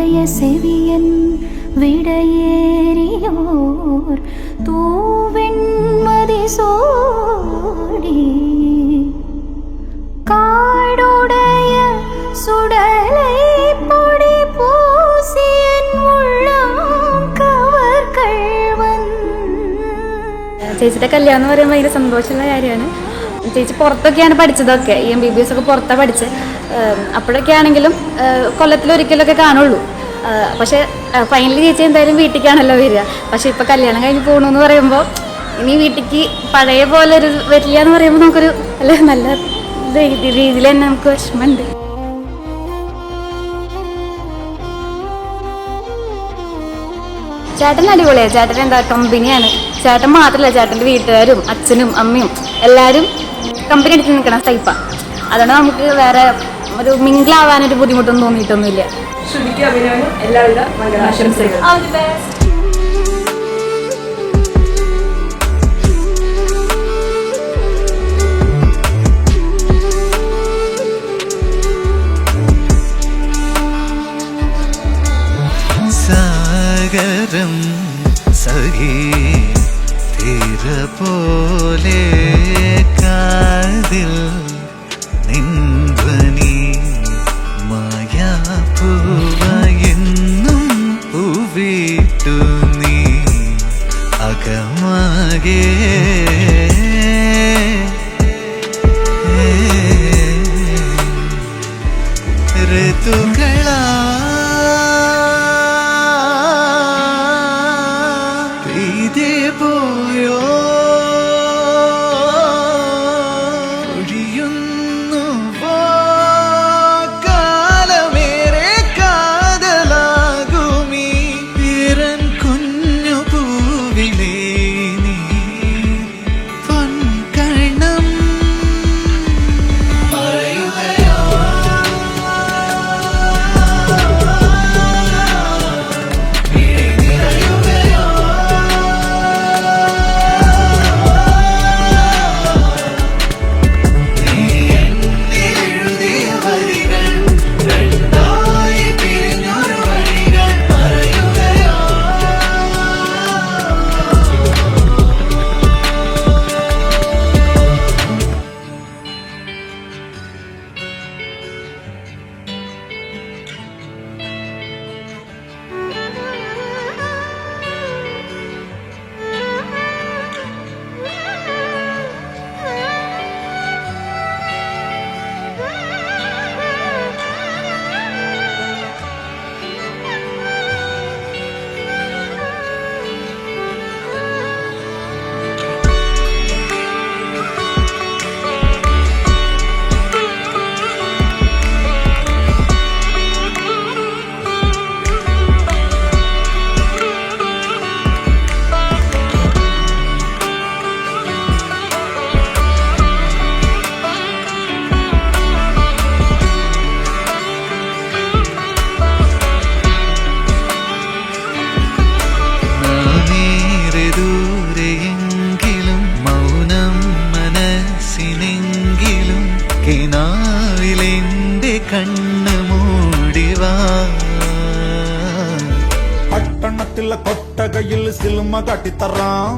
ഉടയ സെവിയൻ വിടയേറിയോർ തൂവെൺമതി സോടി കാടുടയ സുടലൈ പൊടി പൂസിയൻ ഉള്ളം കവർക്കൾവൻ. ചേച്ചിയുടെ കല്യാണം എന്ന് പറയുമ്പോൾ ഭയങ്കര സന്തോഷമുള്ള കാര്യമാണ്. ചേച്ചി പുറത്തൊക്കെയാണ് പഠിച്ചതൊക്കെ, ഈ MBBS ഒക്കെ പുറത്താണ് പഠിച്ചത്. അപ്പോഴൊക്കെ ആണെങ്കിലും കൊല്ലത്തിലൊരിക്കലൊക്കെ കാണുള്ളൂ. പക്ഷെ ഫൈനലി ചേച്ചി എന്തായാലും വീട്ടിലേക്കാണല്ലോ വരിക. പക്ഷെ ഇപ്പം കല്യാണം കഴിഞ്ഞ് പോകണമെന്ന് പറയുമ്പോൾ ഇനി വീട്ടിലേക്ക് പഴയ പോലെ ഒരു വരില്ല എന്ന് പറയുമ്പോൾ നമുക്കൊരു നല്ല രീതിയിൽ തന്നെ നമുക്ക് വിഷമമുണ്ട്. ചേട്ടൻ അടിപൊളിയാണ്. ചേട്ടൻ എന്താ കമ്പനിയാണ്. ചേട്ടൻ മാത്രമല്ല, ചേട്ടൻ്റെ വീട്ടുകാരും അച്ഛനും അമ്മയും എല്ലാവരും കമ്പനി അടിച്ച് നിൽക്കണം ടൈപ്പാണ്. അതുകൊണ്ട് നമുക്ക് വേറെ ഒരു മിങ്കിളാവാനൊരു ബുദ്ധിമുട്ടൊന്നും തോന്നിയിട്ടൊന്നുമില്ല. എല്ലാവിധ മംഗളാശംസകളും. സാഗരം സഖി തീര പോലെ കാതിൽ നിൻധ്വനി മായാപൂവയെന്നും പൂവിട്ടു നീ അകമാകെ ഋതുകളാ പോയോ ഒഴിയുന്നു കാലമേറെ കാതലാകുമീ പിറൻ കുഞ്ഞു പൂവിലേ നീ പൊൻകണം കണ്ണ് മൂടിവാ പട്ടണത്തിലെ കൊട്ടകയിൽ സിനിമ കാട്ടിത്തറാം.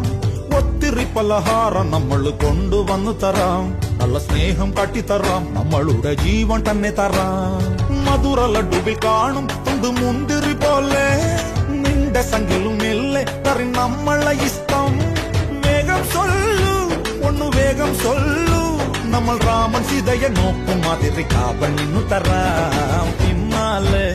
ഒത്തിരി പലഹാരം നമ്മൾ കൊണ്ടുവന്നു തരാം. നല്ല സ്നേഹം കാട്ടിത്തറാം. നമ്മളുടെ ജീവൻ തന്നെ തരാം. മധുര ലഡുവിൽ കാണും തുണ്ട് മുന്തിരി പോലെ നിന്റെ സംഖ്യലും മെല്ലെ തറി നമ്മളെ ഇഷ്ടം. വേഗം സൊല്ലു ഒന്നു വേഗം സൊല്ലു. നമ്മൾ രാമൻ സീതയെ നോക്കും മാതിരി കാവണിന്നു തരാം പിന്നാലെ.